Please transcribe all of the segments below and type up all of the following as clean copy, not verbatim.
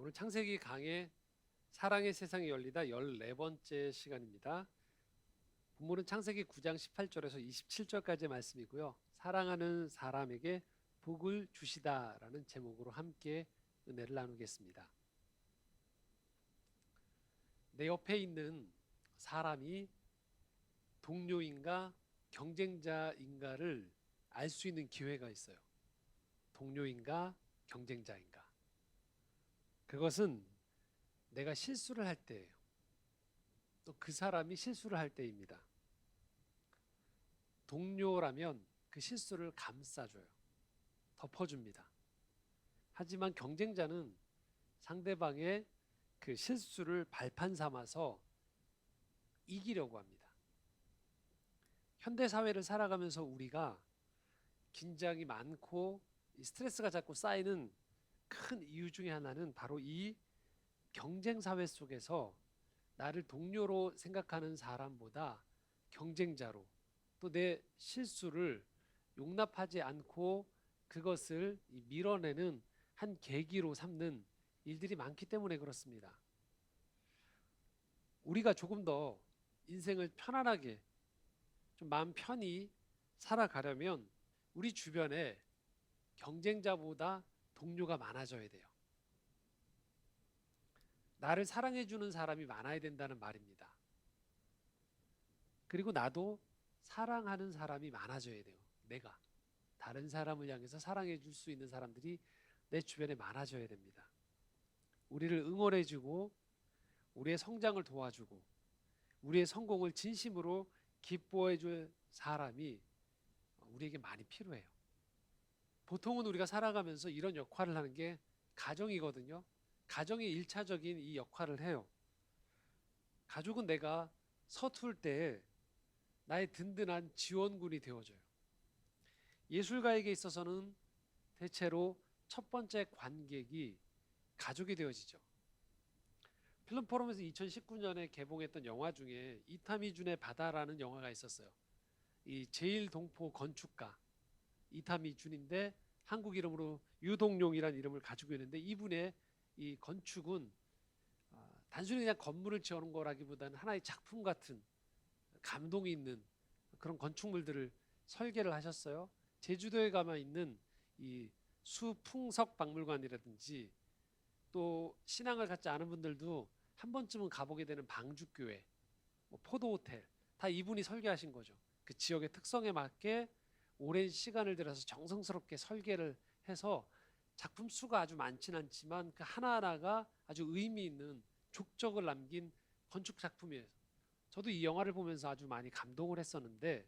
오늘 창세기 강의 사랑의 세상이 열리다 14번째 시간입니다. 본문은 창세기 9장 18절에서 27절까지의 말씀이고요. 사랑하는 사람에게 복을 주시다라는 제목으로 함께 은혜를 나누겠습니다. 내 옆에 있는 사람이 동료인가 경쟁자인가를 알 수 있는 기회가 있어요. 동료인가 경쟁자인가. 그것은 내가 실수를 할 때예요. 또 그 사람이 실수를 할 때입니다. 동료라면 그 실수를 감싸줘요. 덮어줍니다. 하지만 경쟁자는 상대방의 그 실수를 발판 삼아서 이기려고 합니다. 현대 사회를 살아가면서 우리가 긴장이 많고 스트레스가 자꾸 쌓이는 큰 이유 중에 하나는 바로 이 경쟁 사회 속에서 나를 동료로 생각하는 사람보다 경쟁자로 또 내 실수를 용납하지 않고 그것을 밀어내는 한 계기로 삼는 일들이 많기 때문에 그렇습니다. 우리가 조금 더 인생을 편안하게 좀 마음 편히 살아가려면 우리 주변에 경쟁자보다 동료가 많아져야 돼요. 나를 사랑해주는 사람이 많아야 된다는 말입니다. 그리고 나도 사랑하는 사람이 많아져야 돼요. 내가 다른 사람을 향해서 사랑해 줄 수 있는 사람들이 내 주변에 많아져야 됩니다. 우리를 응원해주고 우리의 성장을 도와주고 우리의 성공을 진심으로 기뻐해 줄 사람이 우리에게 많이 필요해요. 보통은 우리가 살아가면서 이런 역할을 하는 게 가정이거든요. 가정이 일차적인 이 역할을 해요. 가족은 내가 서툴 때 나의 든든한 지원군이 되어줘요. 예술가에게 있어서는 대체로 첫 번째 관객이 가족이 되어지죠. 필름 포럼에서 2019년에 개봉했던 영화 중에 이타미준의 바다라는 영화가 있었어요. 이 제일동포 건축가 이타미준인데 한국 이름으로 유동룡이라는 이름을 가지고 있는데 이분의 이 건축은 단순히 그냥 건물을 지어놓은 거라기보다는 하나의 작품 같은 감동이 있는 그런 건축물들을 설계를 하셨어요. 제주도에 가면 있는 이 수풍석 박물관이라든지 또 신앙을 갖지 않은 분들도 한 번쯤은 가보게 되는 방주교회, 뭐 포도호텔 다 이분이 설계하신 거죠. 그 지역의 특성에 맞게 오랜 시간을 들여서 정성스럽게 설계를 해서 작품 수가 아주 많지는 않지만 그 하나하나가 아주 의미 있는 족적을 남긴 건축 작품이에요. 저도 이 영화를 보면서 아주 많이 감동을 했었는데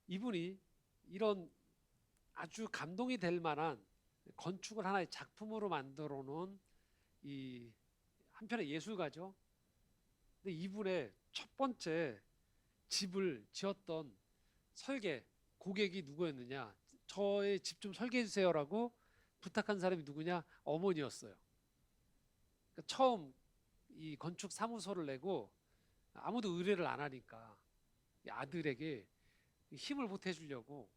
이분이 이런 아주 감동이 될 만한 건축을 하나의 작품으로 만들어 놓은 이 한편의 예술가죠. 근데 이분의 첫 번째 집을 지었던 설계 고객이 누구였느냐? 저의 집 좀 설계해 주세요라고 부탁한 사람이 누구냐? 어머니였어요. 그러니까 처음 이 건축 사무소를 내고 아무도 의뢰를 안 하니까 아들에게 힘을 보태 주려고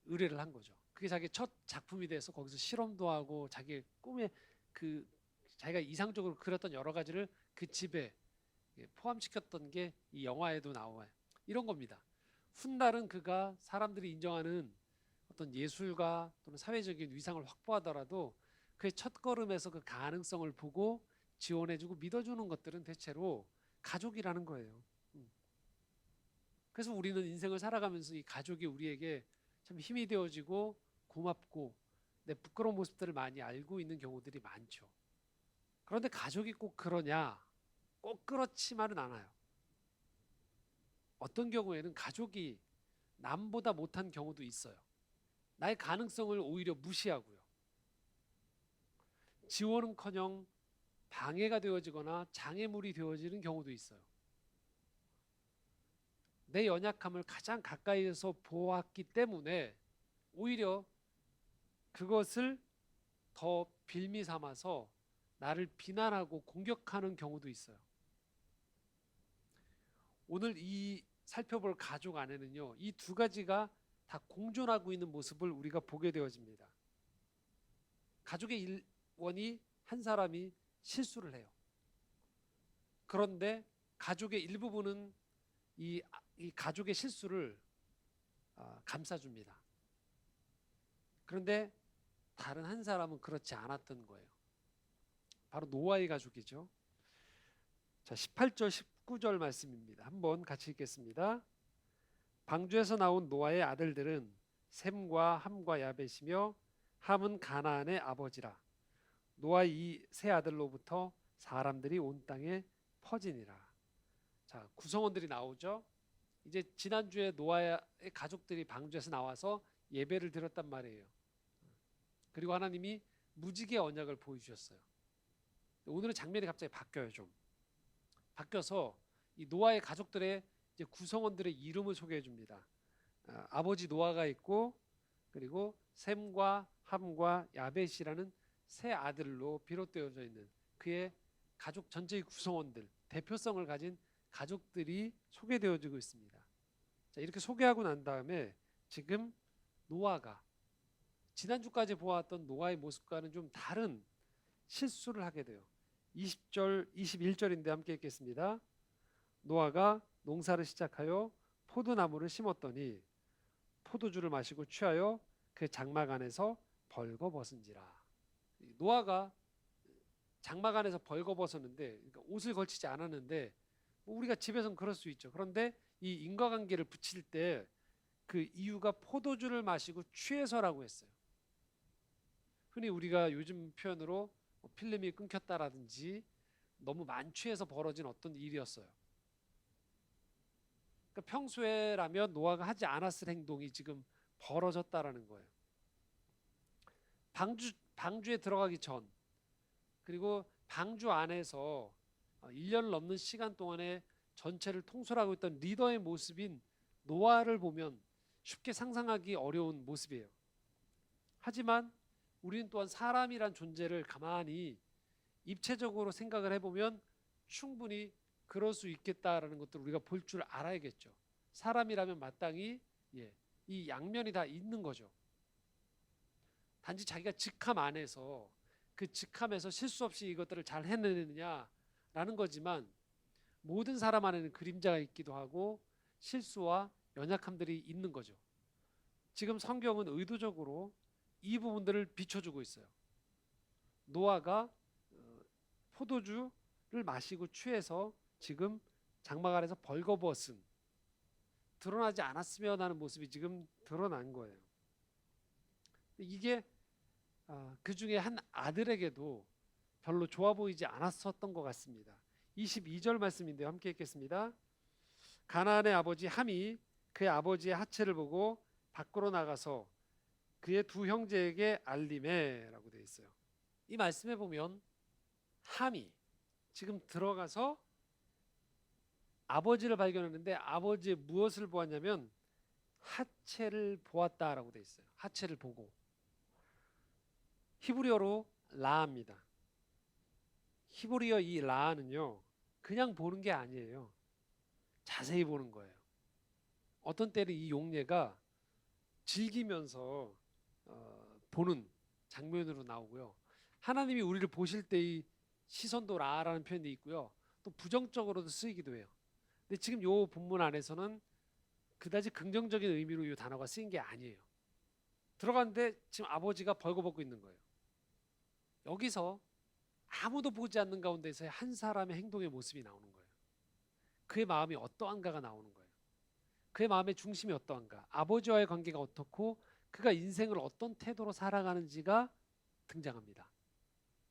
의뢰를 한 거죠. 그게 자기 첫 작품이 돼서 거기서 실험도 하고 자기 꿈에 그 자기가 이상적으로 그렸던 여러 가지를 그 집에 포함시켰던 게 이 영화에도 나와요. 이런 겁니다. 훗날은 그가 사람들이 인정하는 어떤 예술가 또는 사회적인 위상을 확보하더라도 그의 첫걸음에서 그 가능성을 보고 지원해주고 믿어주는 것들은 대체로 가족이라는 거예요. 그래서 우리는 인생을 살아가면서 이 가족이 우리에게 참 힘이 되어지고 고맙고 내 부끄러운 모습들을 많이 알고 있는 경우들이 많죠. 그런데 가족이 꼭 그러냐? 꼭 그렇지만은 않아요. 어떤 경우에는 가족이 남보다 못한 경우도 있어요. 나의 가능성을 오히려 무시하고요. 지원은커녕 방해가 되어지거나 장애물이 되어지는 경우도 있어요. 내 연약함을 가장 가까이에서 보았기 때문에 오히려 그것을 더 빌미 삼아서 나를 비난하고 공격하는 경우도 있어요. 오늘 이 살펴볼 가족 안에는요, 이 두 가지가 다 공존하고 있는 모습을 우리가 보게 되어집니다. 가족의 일원이 한 사람이 실수를 해요. 그런데 가족의 일부분은 이 가족의 실수를 감싸줍니다. 그런데 다른 한 사람은 그렇지 않았던 거예요. 바로 노아의 가족이죠. 자, 18절 19절 말씀입니다. 한번 같이 읽겠습니다. 방주에서 나온 노아의 아들들은 셈과 함과 야벳이며 함은 가나안의 아버지라. 노아 이 세 아들로부터 사람들이 온 땅에 퍼지니라. 자, 구성원들이 나오죠. 이제 지난주에 노아의 가족들이 방주에서 나와서 예배를 드렸단 말이에요. 그리고 하나님이 무지개 언약을 보여주셨어요. 오늘은 장면이 갑자기 바뀌어요. 좀 바뀌어서 이 노아의 가족들의 이제 구성원들의 이름을 소개해 줍니다. 아버지 노아가 있고, 그리고 셈과 함과 야벳이라는 세 아들로 비롯되어져 있는 그의 가족 전체의 구성원들, 대표성을 가진 가족들이 소개되어지고 있습니다. 자, 이렇게 소개하고 난 다음에 지금 노아가 지난주까지 보았던 노아의 모습과는 좀 다른 실수를 하게 돼요. 20절, 21절인데 함께 읽겠습니다. 노아가 농사를 시작하여 포도나무를 심었더니 포도주를 마시고 취하여 그 장막 안에서 벌거벗은지라. 노아가 장막 안에서 벌거벗었는데, 그러니까 옷을 걸치지 않았는데, 우리가 집에서는 그럴 수 있죠. 그런데 이 인과관계를 붙일 때 그 이유가 포도주를 마시고 취해서라고 했어요. 흔히 우리가 요즘 표현으로 필름이 끊겼다라든지 너무 만취해서 벌어진 어떤 일이었어요. 그러니까 평소에라면 노아가 하지 않았을 행동이 지금 벌어졌다라는 거예요. 방주에 들어가기 전, 그리고 방주 안에서 1년을 넘는 시간 동안에 전체를 통솔하고 있던 리더의 모습인 노아를 보면 쉽게 상상하기 어려운 모습이에요. 하지만 우리는 또한 사람이란 존재를 가만히 입체적으로 생각을 해보면 충분히 그럴 수 있겠다라는 것들을 우리가 볼 줄 알아야겠죠. 사람이라면 마땅히 이 양면이 다 있는 거죠. 단지 자기가 직함 안에서 그 직함에서 실수 없이 이것들을 잘 해내느냐라는 거지만, 모든 사람 안에는 그림자가 있기도 하고 실수와 연약함들이 있는 거죠. 지금 성경은 의도적으로 이 부분들을 비춰주고 있어요. 노아가 포도주를 마시고 취해서 지금 장막 안에서 벌거벗은, 드러나지 않았으면 하는 모습이 지금 드러난 거예요. 이게 그 중에 한 아들에게도 별로 좋아 보이지 않았었던 것 같습니다. 22절 말씀인데요. 함께 읽겠습니다. 가나안의 아버지 함이 그의 아버지의 하체를 보고 밖으로 나가서 그의 두 형제에게 알림해라고 되어 있어요. 이 말씀에 보면 함이 지금 들어가서 아버지를 발견했는데, 아버지의 무엇을 보았냐면 하체를 보았다라고 되어 있어요. 하체를 보고. 히브리어로 라입니다. 히브리어 이 라는요, 그냥 보는 게 아니에요. 자세히 보는 거예요. 어떤 때는 이 용례가 즐기면서 보는 장면으로 나오고요. 하나님이 우리를 보실 때의 시선도 라라는 표현이 있고요. 또 부정적으로도 쓰이기도 해요. 근데 지금 이 본문 안에서는 그다지 긍정적인 의미로 이 단어가 쓰인 게 아니에요. 들어갔는데 지금 아버지가 벌거벗고 있는 거예요. 여기서 아무도 보지 않는 가운데서 한 사람의 행동의 모습이 나오는 거예요. 그의 마음이 어떠한가가 나오는 거예요. 그의 마음의 중심이 어떠한가, 아버지와의 관계가 어떻고 그가 인생을 어떤 태도로 살아가는지가 등장합니다.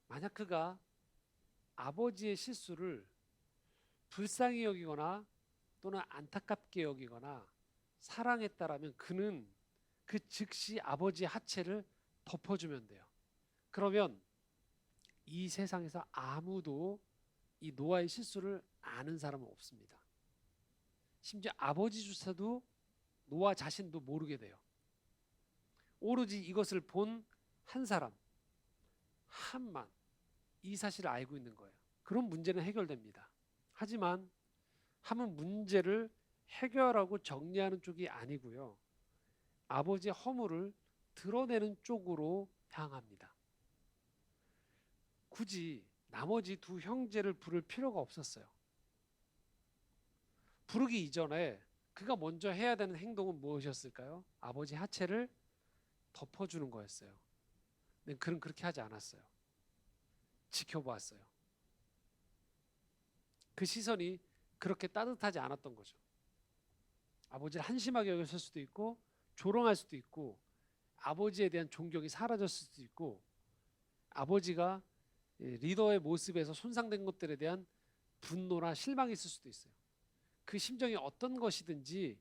만약 그가 아버지의 실수를 불쌍히 여기거나 또는 안타깝게 여기거나 사랑했다라면 그는 그 즉시 아버지의 하체를 덮어주면 돼요. 그러면 이 세상에서 아무도 이 노아의 실수를 아는 사람은 없습니다. 심지어 아버지조차도 노아 자신도 모르게 돼요. 오로지 이것을 본 한 사람, 함만 이 사실을 알고 있는 거예요. 그럼 문제는 해결됩니다. 하지만 함은 문제를 해결하고 정리하는 쪽이 아니고요, 아버지의 허물을 드러내는 쪽으로 향합니다. 굳이 나머지 두 형제를 부를 필요가 없었어요. 부르기 이전에 그가 먼저 해야 되는 행동은 무엇이었을까요? 아버지 하체를 덮어주는 거였어요. 근데 그는 그렇게 하지 않았어요. 지켜보았어요. 그 시선이 그렇게 따뜻하지 않았던 거죠. 아버지를 한심하게 여겼을 수도 있고 조롱할 수도 있고 아버지에 대한 존경이 사라졌을 수도 있고 아버지가 리더의 모습에서 손상된 것들에 대한 분노나 실망이 있을 수도 있어요. 그 심정이 어떤 것이든지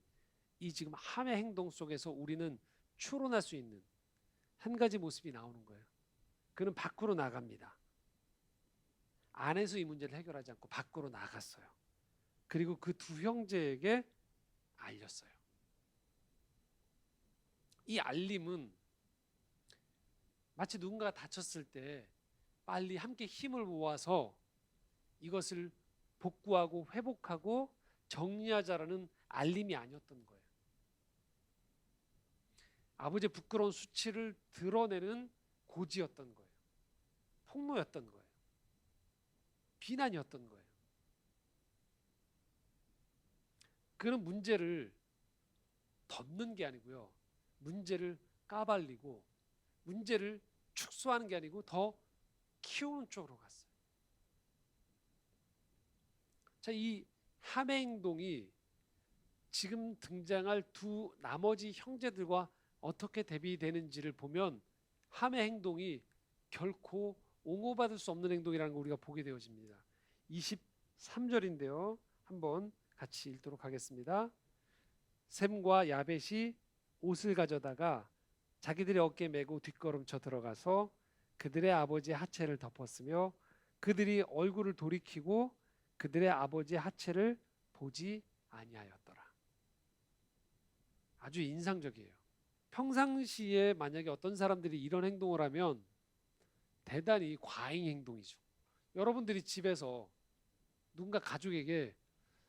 이 지금 함의 행동 속에서 우리는 추론할 수 있는 한 가지 모습이 나오는 거예요. 그는 밖으로 나갑니다. 안에서 이 문제를 해결하지 않고 밖으로 나갔어요. 그리고 그 두 형제에게 알렸어요. 이 알림은 마치 누군가가 다쳤을 때 빨리 함께 힘을 모아서 이것을 복구하고 회복하고 정리하자라는 알림이 아니었던 거예요. 아버지의 부끄러운 수치를 드러내는 고지였던 거예요. 폭로였던 거예요. 비난이었던 거예요. 그는 문제를 덮는 게 아니고요. 문제를 까발리고 문제를 축소하는 게 아니고 더 키우는 쪽으로 갔어요. 자, 이 함의 행동이 지금 등장할 두 나머지 형제들과 어떻게 대비되는지를 보면 함의 행동이 결코 옹호받을 수 없는 행동이라는 걸 우리가 보게 되어집니다. 23절인데요. 한번 같이 읽도록 하겠습니다. 셈과 야벳이 옷을 가져다가 자기들의 어깨에 메고 뒷걸음쳐 들어가서 그들의 아버지의 하체를 덮었으며 그들이 얼굴을 돌이키고 그들의 아버지의 하체를 보지 아니하였더라. 아주 인상적이에요. 평상시에 만약에 어떤 사람들이 이런 행동을 하면 대단히 과잉 행동이죠. 여러분들이 집에서 누군가 가족에게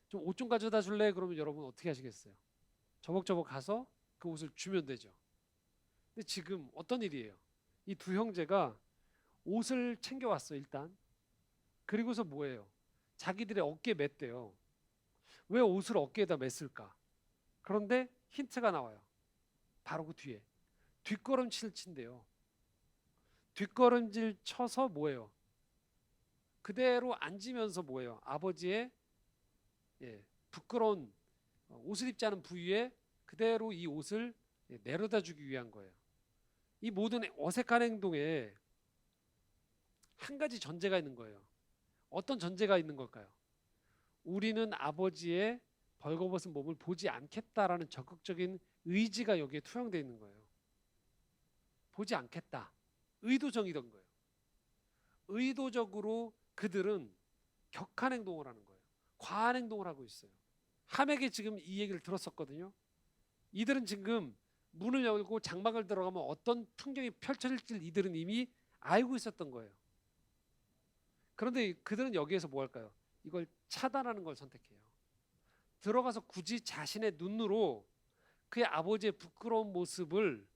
좀 옷 좀 가져다 줄래? 그러면 여러분 어떻게 하시겠어요? 저벅저벅 가서 그 옷을 주면 되죠. 근데 지금 어떤 일이에요? 이 두 형제가 옷을 챙겨왔어 일단. 그리고서 뭐예요? 자기들의 어깨에 맸대요. 왜 옷을 어깨에다 맸을까? 그런데 힌트가 나와요. 바로 그 뒤에 뒷걸음질 친대요. 뒷걸음질 쳐서 뭐예요? 그대로 앉으면서 뭐예요? 아버지의 부끄러운 옷을 입지 않은 부위에 그대로 이 옷을 내려다 주기 위한 거예요. 이 모든 어색한 행동에 한 가지 전제가 있는 거예요. 어떤 전제가 있는 걸까요? 우리는 아버지의 벌거벗은 몸을 보지 않겠다라는 적극적인 의지가 여기에 투영되어 있는 거예요. 보지 않겠다. 의도적이던 거예요. 의도적으로 그들은 격한 행동을 하는 거예요. 과한 행동을 하고 있어요. 함에게 지금 이 얘기를 들었었거든요. 이들은 지금 문을 열고 장막을 들어가면 어떤 풍경이 펼쳐질지 이들은 이미 알고 있었던 거예요. 그런데 그들은 여기에서 뭐 할까요? 이걸 차단하는 걸 선택해요. 들어가서 굳이 자신의 눈으로 그의 아버지의 부끄러운 모습을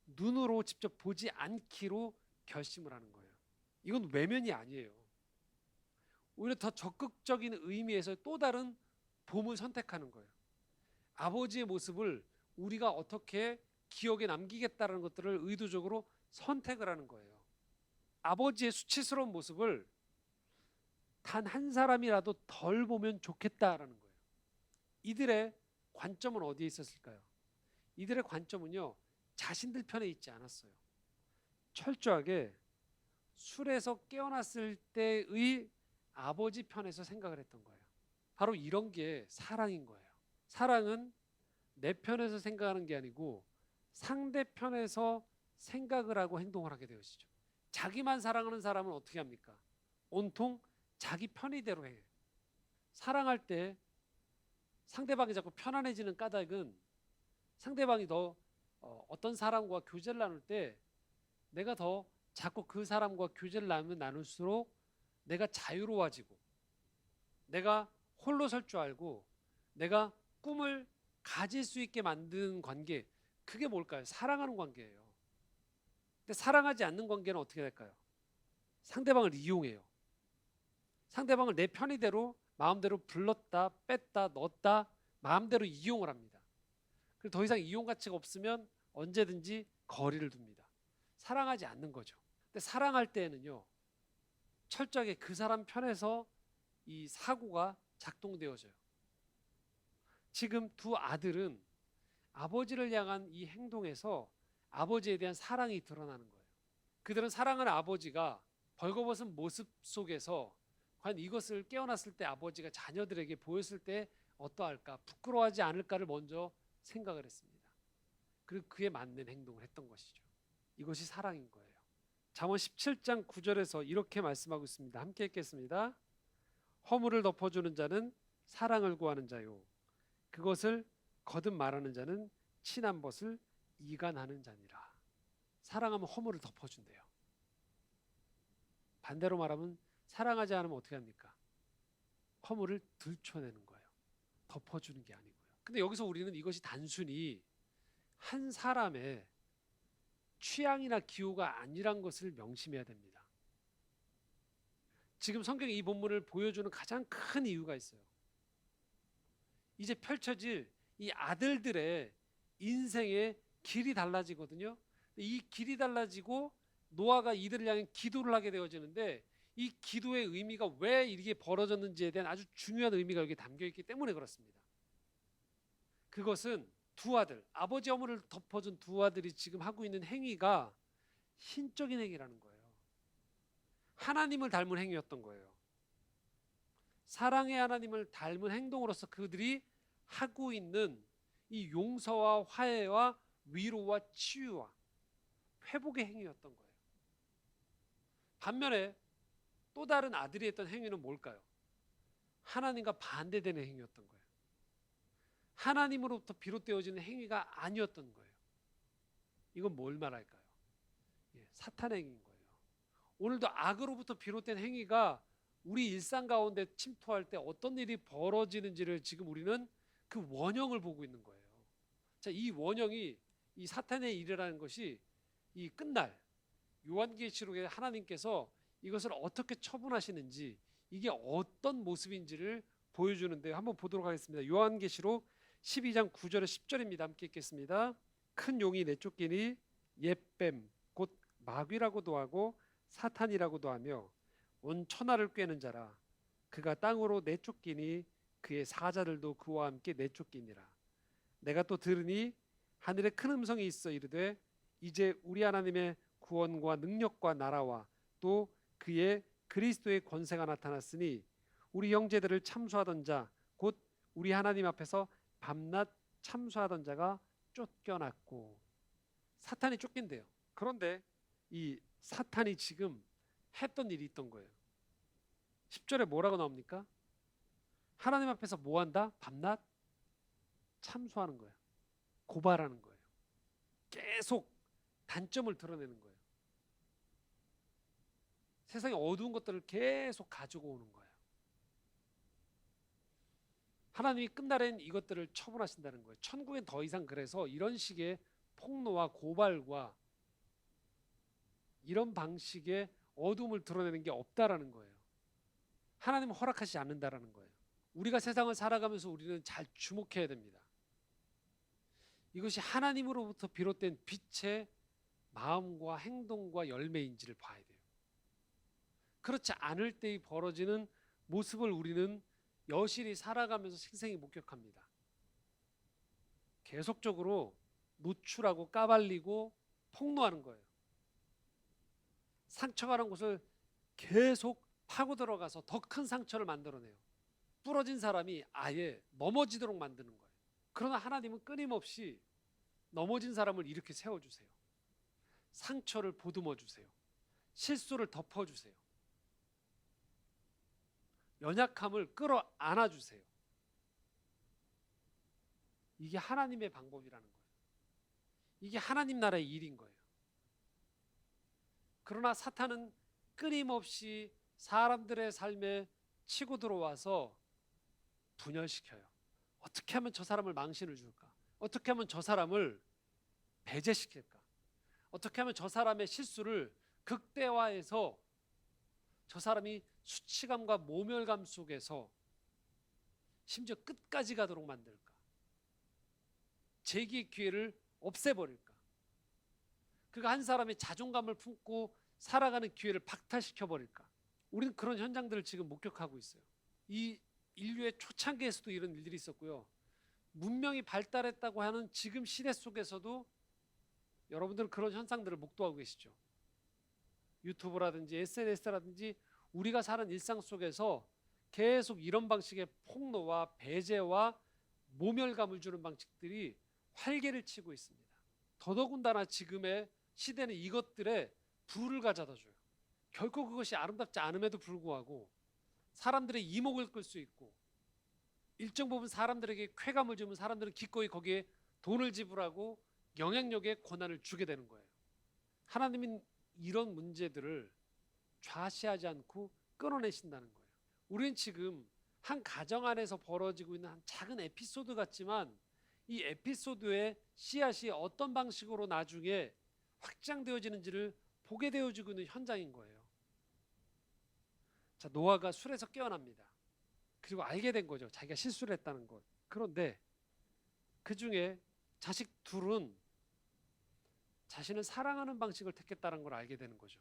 눈으로 직접 보지 않기로 결심을 하는 거예요. 이건 외면이 아니에요. 오히려 더 적극적인 의미에서 또 다른 봄을 선택하는 거예요. 아버지의 모습을 우리가 어떻게 기억에 남기겠다는 것들을 의도적으로 선택을 하는 거예요. 아버지의 수치스러운 모습을 단 한 사람이라도 덜 보면 좋겠다라는 거예요. 이들의 관점은 어디에 있었을까요? 이들의 관점은요, 자신들 편에 있지 않았어요. 철저하게 술에서 깨어났을 때의 아버지 편에서 생각을 했던 거예요. 바로 이런 게 사랑인 거예요. 사랑은 내 편에서 생각하는 게 아니고 상대 편에서 생각을 하고 행동을 하게 되어지죠. 자기만 사랑하는 사람은 어떻게 합니까? 온통 자기 편의대로 해요. 사랑할 때 상대방이 자꾸 편안해지는 까닭은 상대방이 더 어떤 사람과 교제를 나눌 때 내가 더 자꾸 그 사람과 교제를 나눌수록 내가 자유로워지고 내가 홀로 설 줄 알고 내가 꿈을 가질 수 있게 만드는 관계, 그게 뭘까요? 사랑하는 관계예요. 근데 사랑하지 않는 관계는 어떻게 될까요? 상대방을 이용해요. 상대방을 내 편의대로 마음대로 불렀다 뺐다 넣었다 마음대로 이용을 합니다. 그리고 더 이상 이용 가치가 없으면 언제든지 거리를 둡니다. 사랑하지 않는 거죠. 근데 사랑할 때에는요, 철저하게 그 사람 편에서 이 사고가 작동되어져요. 지금 두 아들은 아버지를 향한 이 행동에서 아버지에 대한 사랑이 드러나는 거예요. 그들은 사랑하는 아버지가 벌거벗은 모습 속에서 과연 이것을 깨어났을 때 아버지가 자녀들에게 보였을 때 어떠할까, 부끄러워하지 않을까를 먼저 생각을 했습니다. 그리고 그에 맞는 행동을 했던 것이죠. 이것이 사랑인 거예요. 잠언 17장 9절에서 이렇게 말씀하고 있습니다. 함께 읽겠습니다. 허물을 덮어주는 자는 사랑을 구하는 자요, 그것을 거듭 말하는 자는 친한 벗을 이간하는 자니라. 사랑하면 허물을 덮어준대요. 반대로 말하면 사랑하지 않으면 어떻게 합니까? 허물을 들춰내는 거예요. 덮어주는 게 아니고요. 근데 여기서 우리는 이것이 단순히 한 사람의 취향이나 기호가 아니란 것을 명심해야 됩니다. 지금 성경이 이 본문을 보여주는 가장 큰 이유가 있어요. 이제 펼쳐질 이 아들들의 인생의 길이 달라지거든요. 이 길이 달라지고 노아가 이들을 향해 기도를 하게 되어지는데, 이 기도의 의미가 왜 이게 벌어졌는지에 대한 아주 중요한 의미가 여기 담겨 있기 때문에 그렇습니다. 그것은 두 아들, 아버지 허물을 덮어준 두 아들이 지금 하고 있는 행위가 신적인 행위라는 거예요. 하나님을 닮은 행위였던 거예요. 사랑의 하나님을 닮은 행동으로서 그들이 하고 있는 이 용서와 화해와 위로와 치유와 회복의 행위였던 거예요. 반면에 또 다른 아들이 했던 행위는 뭘까요? 하나님과 반대되는 행위였던 거예요. 하나님으로부터 비롯되어지는 행위가 아니었던 거예요. 이건 뭘 말할까요? 사탄의 행위인 거예요. 오늘도 악으로부터 비롯된 행위가 우리 일상 가운데 침투할 때 어떤 일이 벌어지는지를 지금 우리는 그 원형을 보고 있는 거예요. 자, 이 원형이 이 사탄의 일이라는 것이 이 끝날 요한계시록에 하나님께서 이것을 어떻게 처분하시는지, 이게 어떤 모습인지를 보여주는데 한번 보도록 하겠습니다. 요한계시록 12장 9절에 10절입니다. 함께 읽겠습니다. 큰 용이 내쫓기니 옛뱀 곧 마귀라고도 하고 사탄이라고도 하며 온 천하를 꿰는 자라. 그가 땅으로 내쫓기니 그의 사자들도 그와 함께 내쫓기니라. 내가 또 들으니 하늘에 큰 음성이 있어 이르되 이제 우리 하나님의 구원과 능력과 나라와 또 그의 그리스도의 권세가 나타났으니 우리 형제들을 참수하던 자 곧 우리 하나님 앞에서 밤낮 참수하던 자가 쫓겨났고. 사탄이 쫓긴대요. 그런데 이 사탄이 지금 했던 일이 있던 거예요. 10절에 뭐라고 나옵니까? 하나님 앞에서 뭐 한다? 밤낮 참수하는 거예요. 고발하는 거예요. 계속 단점을 드러내는 거예요. 세상의 어두운 것들을 계속 가지고 오는 거예요. 하나님이 끝날엔 이것들을 처분하신다는 거예요. 천국엔 더 이상 그래서 이런 식의 폭로와 고발과 이런 방식의 어둠을 드러내는 게 없다라는 거예요. 하나님은 허락하지 않는다라는 거예요. 우리가 세상을 살아가면서 우리는 잘 주목해야 됩니다. 이것이 하나님으로부터 비롯된 빛의 마음과 행동과 열매인지를 봐야 돼요. 그렇지 않을 때 벌어지는 모습을 우리는 여실히 살아가면서 생생히 목격합니다. 계속적으로 노출하고 까발리고 폭로하는 거예요. 상처가는 곳을 계속 파고 들어가서 더 큰 상처를 만들어내요. 부러진 사람이 아예 넘어지도록 만드는 거예요. 그러나 하나님은 끊임없이 넘어진 사람을 이렇게 세워주세요. 상처를 보듬어 주세요. 실수를 덮어주세요. 연약함을 끌어안아 주세요. 이게 하나님의 방법이라는 거예요. 이게 하나님 나라의 일인 거예요. 그러나 사탄은 끊임없이 사람들의 삶에 치고 들어와서 분열시켜요. 어떻게 하면 저 사람을 망신을 줄까? 어떻게 하면 저 사람을 배제시킬까? 어떻게 하면 저 사람의 실수를 극대화해서 저 사람이 수치감과 모멸감 속에서 심지어 끝까지 가도록 만들까? 재기의 기회를 없애버릴까? 그가 한 사람의 자존감을 품고 살아가는 기회를 박탈시켜 버릴까? 우리는 그런 현장들을 지금 목격하고 있어요. 이 인류의 초창기에서도 이런 일들이 있었고요. 문명이 발달했다고 하는 지금 시대 속에서도 여러분들은 그런 현상들을 목도하고 계시죠. 유튜브라든지 SNS라든지 우리가 사는 일상 속에서 계속 이런 방식의 폭로와 배제와 모멸감을 주는 방식들이 활개를 치고 있습니다. 더더군다나 지금의 시대는 이것들에 불을 가져다 줘요. 결코 그것이 아름답지 않음에도 불구하고 사람들의 이목을 끌 수 있고 일정 부분 사람들에게 쾌감을 주면 사람들은 기꺼이 거기에 돈을 지불하고 영향력의 권한을 주게 되는 거예요. 하나님은 이런 문제들을 좌시하지 않고 끊어내신다는 거예요. 우리는 지금 한 가정 안에서 벌어지고 있는 한 작은 에피소드 같지만 이 에피소드의 씨앗이 어떤 방식으로 나중에 확장되어지는지를 보게 되어지고 있는 현장인 거예요. 자, 노아가 술에서 깨어납니다. 그리고 알게 된 거죠. 자기가 실수를 했다는 것. 그런데 그 중에 자식 둘은 자신을 사랑하는 방식을 택했다는 걸 알게 되는 거죠.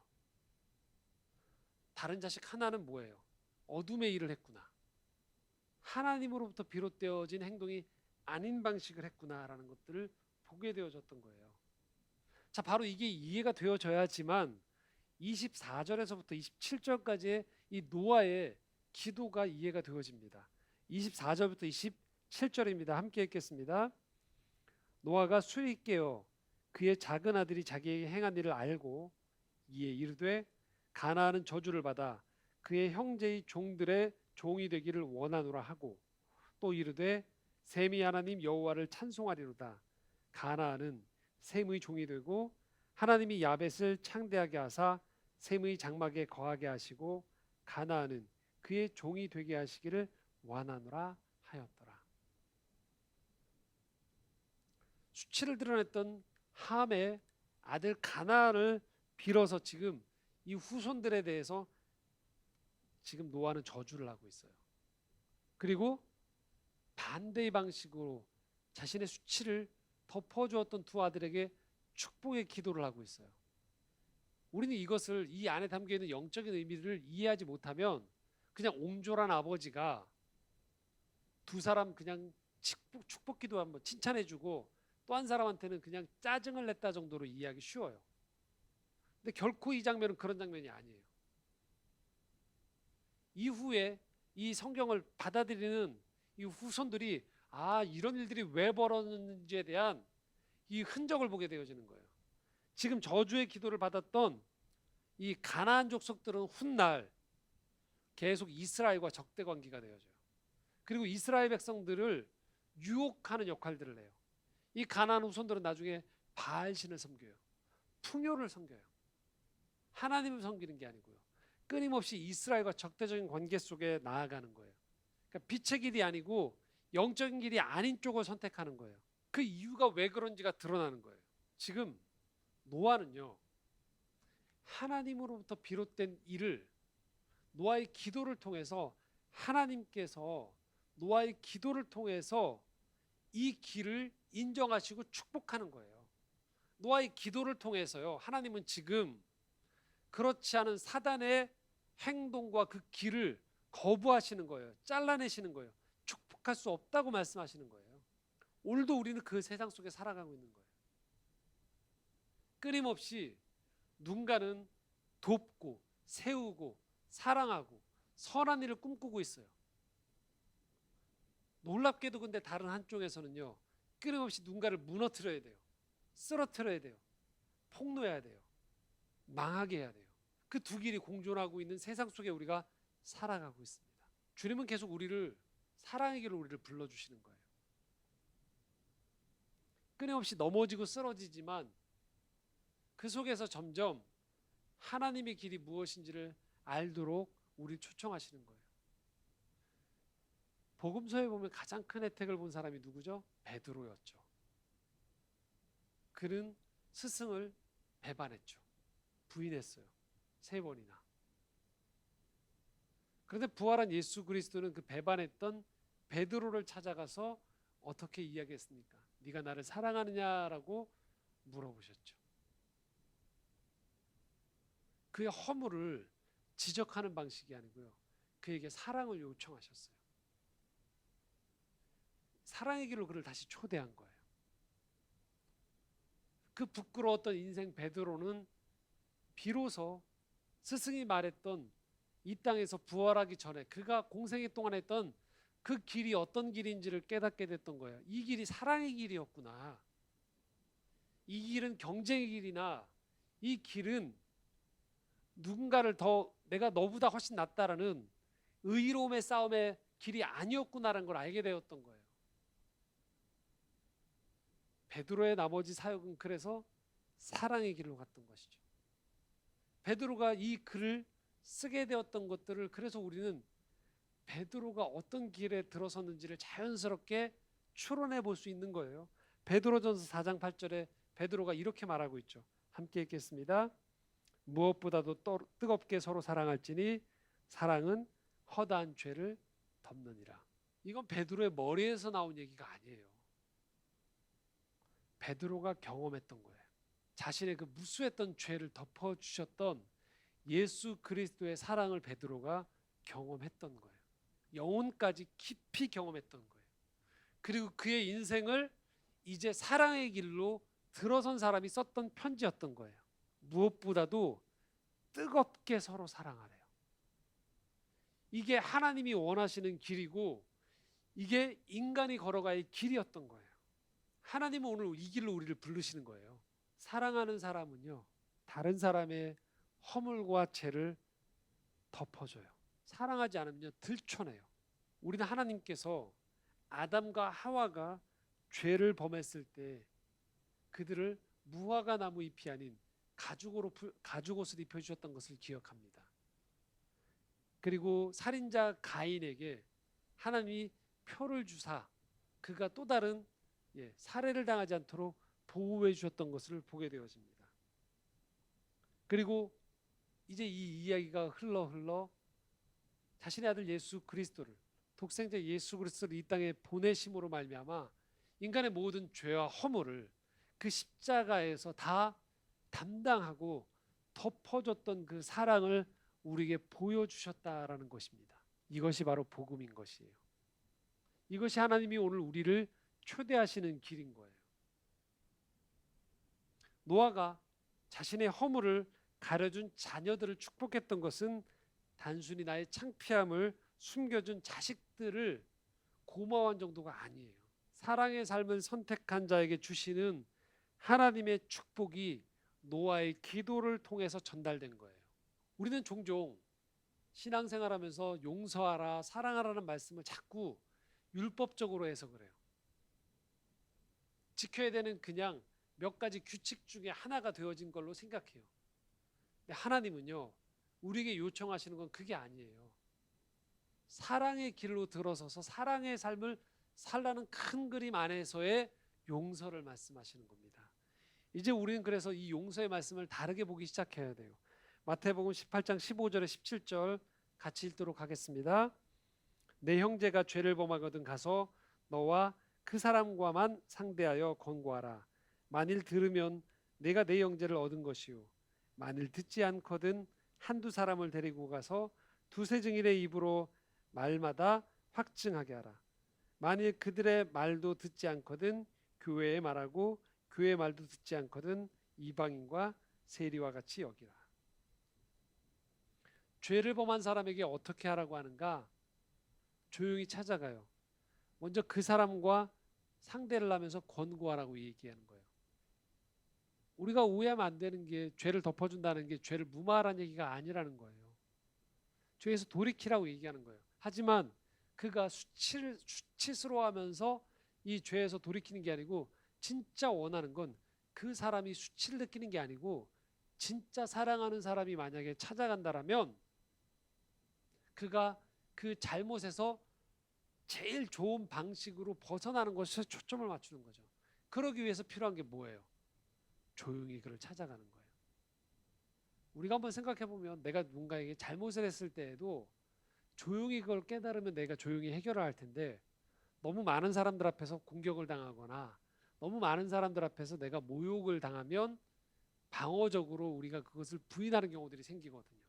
다른 자식 하나는 뭐예요? 어둠의 일을 했구나. 하나님으로부터 비롯되어진 행동이 아닌 방식을 했구나라는 것들을 보게 되어졌던 거예요. 자, 바로 이게 이해가 되어져야지만 24절에서부터 27절까지의 이 노아의 기도가 이해가 되어집니다. 24절부터 27절입니다. 함께 읽겠습니다. 노아가 술이 깨어 그의 작은 아들이 자기에게 행한 일을 알고 이에 이르되 가나안은 저주를 받아 그의 형제의 종들의 종이 되기를 원하노라 하고 또 이르되 셈이 하나님 여호와를 찬송하리로다. 가나안은 셈의 종이 되고 하나님이 야벳을 창대하게 하사 셈의 장막에 거하게 하시고 가나안은 그의 종이 되게 하시기를 원하노라 하였더라. 수치를 드러냈던 함의 아들 가나안을 빌어서 지금 이 후손들에 대해서 지금 노아는 저주를 하고 있어요. 그리고 반대의 방식으로 자신의 수치를 덮어주었던 두 아들에게 축복의 기도를 하고 있어요. 우리는 이것을 이 안에 담겨있는 영적인 의미를 이해하지 못하면 그냥 옹졸한 아버지가 두 사람 그냥 축복 기도 한번 칭찬해주고 또 한 사람한테는 그냥 짜증을 냈다 정도로 이해하기 쉬워요. 근데 결코 이 장면은 그런 장면이 아니에요. 이후에 이 성경을 받아들이는 이 후손들이 이런 일들이 왜 벌어졌는지에 대한 이 흔적을 보게 되어지는 거예요. 지금 저주의 기도를 받았던 이 가나안 족속들은 훗날 계속 이스라엘과 적대 관계가 되어져요. 그리고 이스라엘 백성들을 유혹하는 역할들을 해요. 이 가나안 후손들은 나중에 바알신을 섬겨요. 풍요를 섬겨요. 하나님을 섬기는 게 아니고요. 끊임없이 이스라엘과 적대적인 관계 속에 나아가는 거예요. 그러니까 빛의 길이 아니고 영적인 길이 아닌 쪽을 선택하는 거예요. 그 이유가 왜 그런지가 드러나는 거예요. 지금 노아는요, 하나님으로부터 비롯된 일을 노아의 기도를 통해서 하나님께서 노아의 기도를 통해서 이 길을 인정하시고 축복하는 거예요. 노아의 기도를 통해서요, 하나님은 지금 그렇지 않은 사단의 행동과 그 길을 거부하시는 거예요. 잘라내시는 거예요. 축복할 수 없다고 말씀하시는 거예요. 오늘도 우리는 그 세상 속에 살아가고 있는 거예요. 끊임없이 누군가는 돕고 세우고 사랑하고 선한 일을 꿈꾸고 있어요. 놀랍게도 근데 다른 한쪽에서는요, 끊임없이 누군가를 무너뜨려야 돼요. 쓰러뜨려야 돼요. 폭로해야 돼요. 망하게 해야 돼요. 그 두 길이 공존하고 있는 세상 속에 우리가 살아가고 있습니다. 주님은 계속 우리를 사랑의 길로 우리를 불러주시는 거예요. 끊임없이 넘어지고 쓰러지지만 그 속에서 점점 하나님의 길이 무엇인지를 알도록 우리를 초청하시는 거예요. 복음서에 보면 가장 큰 혜택을 본 사람이 누구죠? 베드로였죠. 그는 스승을 배반했죠. 부인했어요. 3번이나. 그런데 부활한 예수 그리스도는 그 배반했던 베드로를 찾아가서 어떻게 이야기했습니까? 네가 나를 사랑하느냐라고 물어보셨죠. 그의 허물을 지적하는 방식이 아니고요. 그에게 사랑을 요청하셨어요. 사랑의 길로 그를 다시 초대한 거예요. 그 부끄러웠던 인생 베드로는 비로소 스승이 말했던 이 땅에서 부활하기 전에 그가 공생애 동안 했던 그 길이 어떤 길인지를 깨닫게 됐던 거예요. 이 길이 사랑의 길이었구나. 이 길은 경쟁의 길이나 이 길은 누군가를 더 내가 너보다 훨씬 낫다라는 의로움의 싸움의 길이 아니었구나라는 걸 알게 되었던 거예요. 베드로의 나머지 사역은 그래서 사랑의 길로 갔던 것이죠. 베드로가 이 글을 쓰게 되었던 것들을 그래서 우리는 베드로가 어떤 길에 들어섰는지를 자연스럽게 추론해 볼 수 있는 거예요. 베드로전서 4장 8절에 베드로가 이렇게 말하고 있죠. 함께 읽겠습니다. 무엇보다도 뜨겁게 서로 사랑할지니 사랑은 허다한 죄를 덮느니라. 이건 베드로의 머리에서 나온 얘기가 아니에요. 베드로가 경험했던 거예요. 자신의 그 무수했던 죄를 덮어주셨던 예수 그리스도의 사랑을 베드로가 경험했던 거예요. 영혼까지 깊이 경험했던 거예요. 그리고 그의 인생을 이제 사랑의 길로 들어선 사람이 썼던 편지였던 거예요. 무엇보다도 뜨겁게 서로 사랑하래요. 이게 하나님이 원하시는 길이고 이게 인간이 걸어갈 길이었던 거예요. 하나님은 오늘 이 길로 우리를 부르시는 거예요. 사랑하는 사람은요, 다른 사람의 허물과 죄를 덮어줘요. 사랑하지 않으면 들춰내요. 우리는 하나님께서 아담과 하와가 죄를 범했을 때 그들을 무화과 나무 잎이 아닌 가죽옷을 입혀주셨던 것을 기억합니다. 그리고 살인자 가인에게 하나님이 표를 주사 그가 또 다른 살해를 당하지 않도록 보호해 주셨던 것을 보게 되어집니다. 그리고 이제 이 이야기가 흘러 자신의 아들 예수 그리스도를 독생자 예수 그리스도를 이 땅에 보내심으로 말미암아 인간의 모든 죄와 허물을 그 십자가에서 다 담당하고 덮어줬던 그 사랑을 우리에게 보여주셨다라는 것입니다. 이것이 바로 복음인 것이에요. 이것이 하나님이 오늘 우리를 초대하시는 길인 거예요. 노아가 자신의 허물을 가려준 자녀들을 축복했던 것은 단순히 나의 창피함을 숨겨준 자식들을 고마워한 정도가 아니에요. 사랑의 삶을 선택한 자에게 주시는 하나님의 축복이 노아의 기도를 통해서 전달된 거예요. 우리는 종종 신앙생활하면서 용서하라, 사랑하라는 말씀을 자꾸 율법적으로 해서 그래요. 지켜야 되는 그냥 몇 가지 규칙 중에 하나가 되어진 걸로 생각해요. 근데 하나님은요, 우리에게 요청하시는 건 그게 아니에요. 사랑의 길로 들어서서 사랑의 삶을 살라는 큰 그림 안에서의 용서를 말씀하시는 겁니다. 이제 우리는 그래서 이 용서의 말씀을 다르게 보기 시작해야 돼요. 마태복음 18장 15절에 17절 같이 읽도록 하겠습니다. 내 형제가 죄를 범하거든 가서 너와 그 사람과만 상대하여 권고하라. 만일 들으면 내가 내 형제를 얻은 것이요 만일 듣지 않거든 한두 사람을 데리고 가서 두세 증인의 입으로 말마다 확증하게 하라. 만일 그들의 말도 듣지 않거든 교회에 말하고 교회의 말도 듣지 않거든 이방인과 세리와 같이 여기라. 죄를 범한 사람에게 어떻게 하라고 하는가? 조용히 찾아가요. 먼저 그 사람과 상대를 하면서 권고하라고 얘기하는 거예요. 우리가 오해하면 안 되는 게 죄를 덮어준다는 게 죄를 무마하라는 얘기가 아니라는 거예요. 죄에서 돌이키라고 얘기하는 거예요. 하지만 그가 수치스러워하면서 이 죄에서 돌이키는 게 아니고 진짜 원하는 건 그 사람이 수치를 느끼는 게 아니고 진짜 사랑하는 사람이 만약에 찾아간다라면 그가 그 잘못에서 제일 좋은 방식으로 벗어나는 것에 초점을 맞추는 거죠. 그러기 위해서 필요한 게 뭐예요? 조용히 그를 찾아가는 거예요. 우리가 한번 생각해 보면 내가 누군가에게 잘못을 했을 때에도 조용히 그걸 깨달으면 내가 조용히 해결을 할 텐데 너무 많은 사람들 앞에서 공격을 당하거나 너무 많은 사람들 앞에서 내가 모욕을 당하면 방어적으로 우리가 그것을 부인하는 경우들이 생기거든요.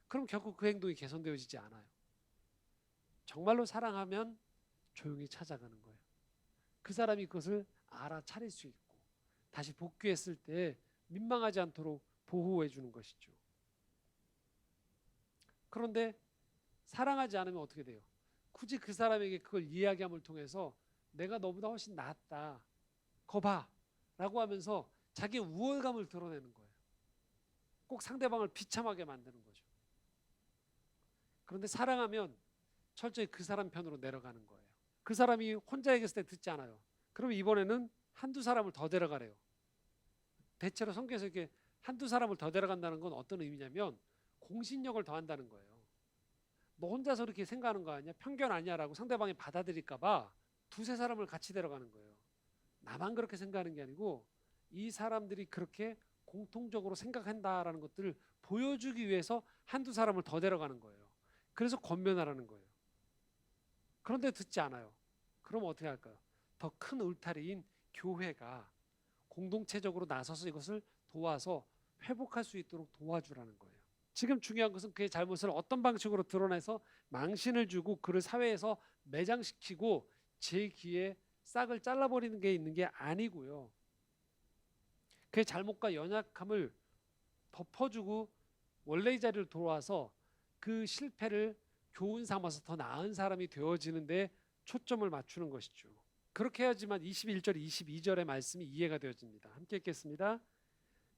그럼 결국 그 행동이 개선되어지지 않아요. 정말로 사랑하면 조용히 찾아가는 거예요. 그 사람이 그것을 알아차릴 수 있고 다시 복귀했을 때 민망하지 않도록 보호해 주는 것이죠. 그런데 사랑하지 않으면 어떻게 돼요? 굳이 그 사람에게 그걸 이야기함을 통해서 내가 너보다 훨씬 낫다. 거 봐. 라고 하면서 자기의 우월감을 드러내는 거예요. 꼭 상대방을 비참하게 만드는 거죠. 그런데 사랑하면 철저히 그 사람 편으로 내려가는 거예요. 그 사람이 혼자 얘기했을 때 듣지 않아요. 그럼 이번에는 한두 사람을 더 데려가래요. 대체로 성경에서 이렇게 한두 사람을 더 데려간다는 건 어떤 의미냐면 공신력을 더한다는 거예요. 너 혼자서 그렇게 생각하는 거 아니야? 편견 아니야라고 상대방이 받아들일까 봐 두세 사람을 같이 데려가는 거예요. 나만 그렇게 생각하는 게 아니고 이 사람들이 그렇게 공통적으로 생각한다라는 것들을 보여주기 위해서 한두 사람을 더 데려가는 거예요. 그래서 권면하라는 거예요. 그런데 듣지 않아요. 그럼 어떻게 할까요? 더 큰 울타리인 교회가 공동체적으로 나서서 이것을 도와서 회복할 수 있도록 도와주라는 거예요. 지금 중요한 것은 그의 잘못을 어떤 방식으로 드러내서 망신을 주고 그를 사회에서 매장시키고 제 귀에 싹을 잘라버리는 게 있는 게 아니고요. 그의 잘못과 연약함을 덮어주고 원래의 자리로 돌아와서 그 실패를 교훈 삼아서 더 나은 사람이 되어지는데 초점을 맞추는 것이죠. 그렇게 해야지만 21절 22절의 말씀이 이해가 되어집니다. 함께 읽겠습니다.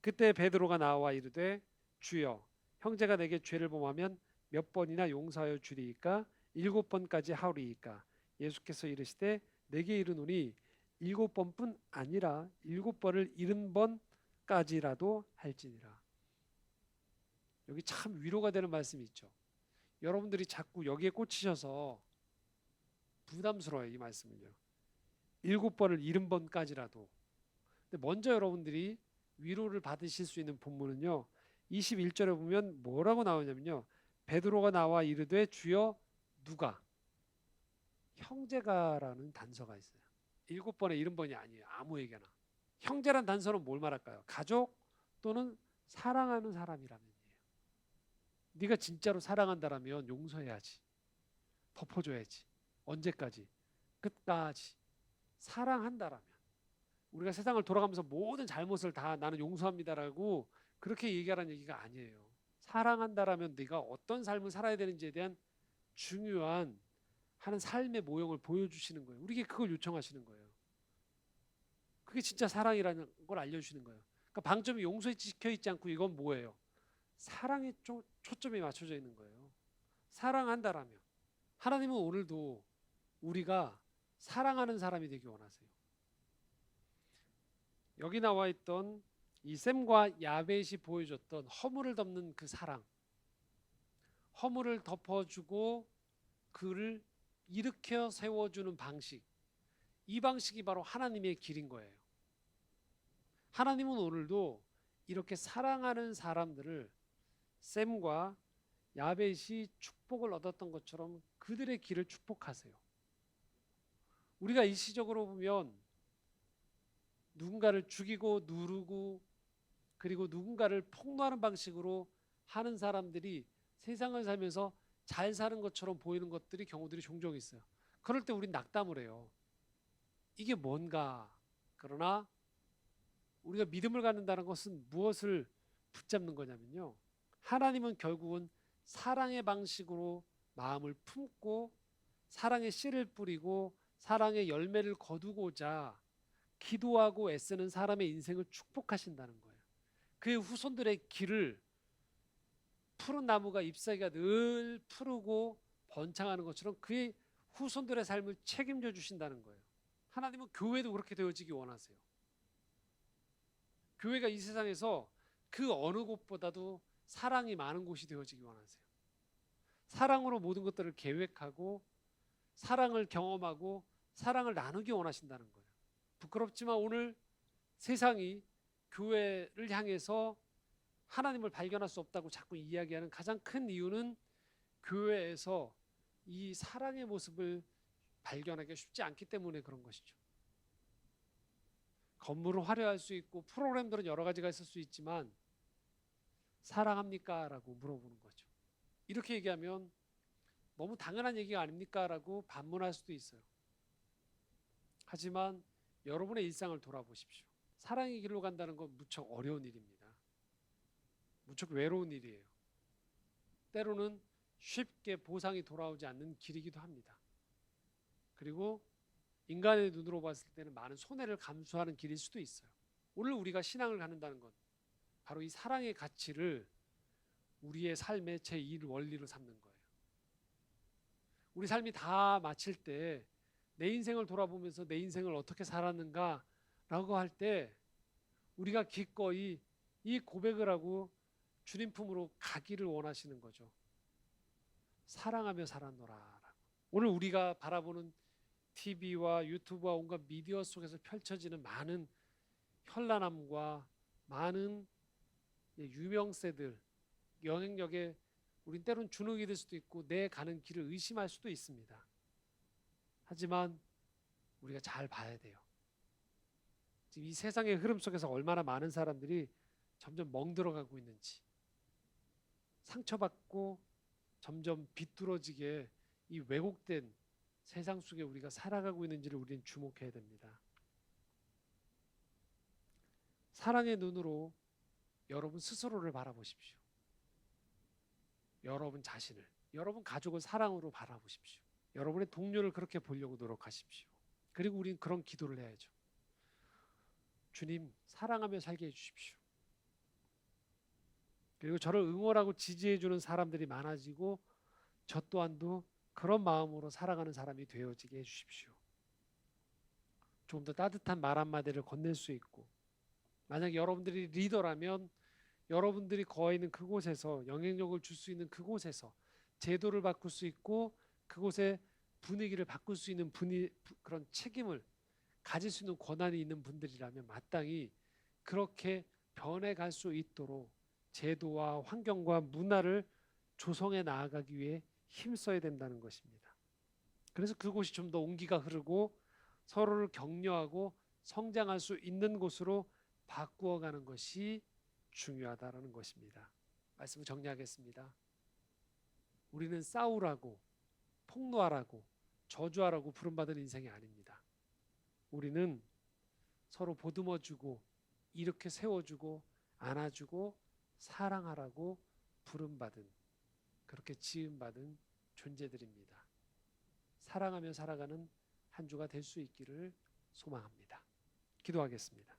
그때 베드로가 나와 이르되 주여 형제가 내게 죄를 범하면 몇 번이나 용서하여 주리이까? 7번까지 하오리이까? 예수께서 이르시되 내게 이르노니 7번뿐 아니라 7번을 70번까지라도 할지니라. 여기 참 위로가 되는 말씀이 있죠. 여러분들이 자꾸 여기에 꽂히셔서 부담스러워요. 이 말씀을요. 7번을 70번까지라도. 근데 먼저 여러분들이 위로를 받으실 수 있는 본문은요. 21절에 보면 뭐라고 나오냐면요. 베드로가 나와 이르되 주여 누가? 형제가라는 단서가 있어요. 7번에 70번이 아니에요. 아무에게나. 형제란 단서는 뭘 말할까요? 가족 또는 사랑하는 사람이라면이에요. 네가 진짜로 사랑한다라면 용서해야지. 덮어줘야지. 언제까지? 끝까지. 사랑한다라면. 우리가 세상을 돌아가면서 모든 잘못을 다 나는 용서합니다라고 그렇게 얘기하라는 얘기가 아니에요. 사랑한다라면 네가 어떤 삶을 살아야 되는지에 대한 중요한 하는 삶의 모형을 보여주시는 거예요. 우리에게 그걸 요청하시는 거예요. 그게 진짜 사랑이라는 걸 알려주시는 거예요. 그러니까 방점이 용서에 찍혀 있지 않고 이건 뭐예요? 사랑에 초점이 맞춰져 있는 거예요. 사랑한다라면 하나님은 오늘도 우리가 사랑하는 사람이 되기 원하세요. 여기 나와 있던 이 셈과 야벳이 보여줬던 허물을 덮는 그 사랑, 허물을 덮어주고 그를 일으켜 세워주는 방식, 이 방식이 바로 하나님의 길인 거예요. 하나님은 오늘도 이렇게 사랑하는 사람들을 셈과 야벳이 축복을 얻었던 것처럼 그들의 길을 축복하세요. 우리가 일시적으로 보면 누군가를 죽이고 누르고 그리고 누군가를 폭로하는 방식으로 하는 사람들이 세상을 살면서 잘 사는 것처럼 보이는 것들이 경우들이 종종 있어요. 그럴 때 우린 낙담을 해요. 이게 뭔가? 그러나 우리가 믿음을 갖는다는 것은 무엇을 붙잡는 거냐면요. 하나님은 결국은 사랑의 방식으로 마음을 품고 사랑의 씨를 뿌리고 사랑의 열매를 거두고자 기도하고 애쓰는 사람의 인생을 축복하신다는 거예요. 그의 후손들의 길을 푸른 나무가 잎사귀가 늘 푸르고 번창하는 것처럼 그의 후손들의 삶을 책임져 주신다는 거예요. 하나님은 교회도 그렇게 되어지기 원하세요. 교회가 이 세상에서 그 어느 곳보다도 사랑이 많은 곳이 되어지기 원하세요. 사랑으로 모든 것들을 계획하고 사랑을 경험하고 사랑을 나누기 원하신다는 거예요. 부끄럽지만 오늘 세상이 교회를 향해서 하나님을 발견할 수 없다고 자꾸 이야기하는 가장 큰 이유는 교회에서 이 사랑의 모습을 발견하기가 쉽지 않기 때문에 그런 것이죠. 건물은 화려할 수 있고 프로그램들은 여러 가지가 있을 수 있지만 사랑합니까? 라고 물어보는 거죠. 이렇게 얘기하면 너무 당연한 얘기가 아닙니까? 라고 반문할 수도 있어요. 하지만 여러분의 일상을 돌아보십시오. 사랑의 길로 간다는 건 무척 어려운 일입니다. 무척 외로운 일이에요. 때로는 쉽게 보상이 돌아오지 않는 길이기도 합니다. 그리고 인간의 눈으로 봤을 때는 많은 손해를 감수하는 길일 수도 있어요. 오늘 우리가 신앙을 갖는다는 건 바로 이 사랑의 가치를 우리의 삶의 제1 원리로 삼는 거예요. 우리 삶이 다 마칠 때 내 인생을 돌아보면서 내 인생을 어떻게 살았는가라고 할 때 우리가 기꺼이 이 고백을 하고 주님 품으로 가기를 원하시는 거죠. 사랑하며 살았노라. 오늘 우리가 바라보는 TV와 유튜브와 온갖 미디어 속에서 펼쳐지는 많은 현란함과 많은 유명세들, 영향력에 우린 때론 주눅이 들 수도 있고 내 가는 길을 의심할 수도 있습니다. 하지만 우리가 잘 봐야 돼요. 지금 이 세상의 흐름 속에서 얼마나 많은 사람들이 점점 멍들어가고 있는지, 상처받고 점점 비뚤어지게 이 왜곡된 세상 속에 우리가 살아가고 있는지를 우리는 주목해야 됩니다. 사랑의 눈으로 여러분 스스로를 바라보십시오. 여러분 자신을, 여러분 가족을 사랑으로 바라보십시오. 여러분의 동료를 그렇게 보려고 노력하십시오. 그리고 우리는 그런 기도를 해야죠. 주님, 사랑하며 살게 해주십시오. 그리고 저를 응원하고 지지해주는 사람들이 많아지고 저 또한도 그런 마음으로 살아가는 사람이 되어지게 해주십시오. 좀 더 따뜻한 말 한마디를 건넬 수 있고, 만약 여러분들이 리더라면 여러분들이 거해 있는 그곳에서 영향력을 줄 수 있는 그곳에서 제도를 바꿀 수 있고 그곳의 분위기를 바꿀 수 있는 그런 책임을 가질 수 있는 권한이 있는 분들이라면 마땅히 그렇게 변해갈 수 있도록 제도와 환경과 문화를 조성해 나아가기 위해 힘써야 된다는 것입니다. 그래서 그곳이 좀 더 온기가 흐르고 서로를 격려하고 성장할 수 있는 곳으로 바꾸어가는 것이 중요하다는 것입니다. 말씀을 정리하겠습니다. 우리는 싸우라고, 폭로하라고, 저주하라고 부름받은 인생이 아닙니다. 우리는 서로 보듬어주고 이렇게 세워주고 안아주고 사랑하라고 부름받은, 그렇게 지음받은 존재들입니다. 사랑하며 살아가는 한 주가 될 수 있기를 소망합니다. 기도하겠습니다.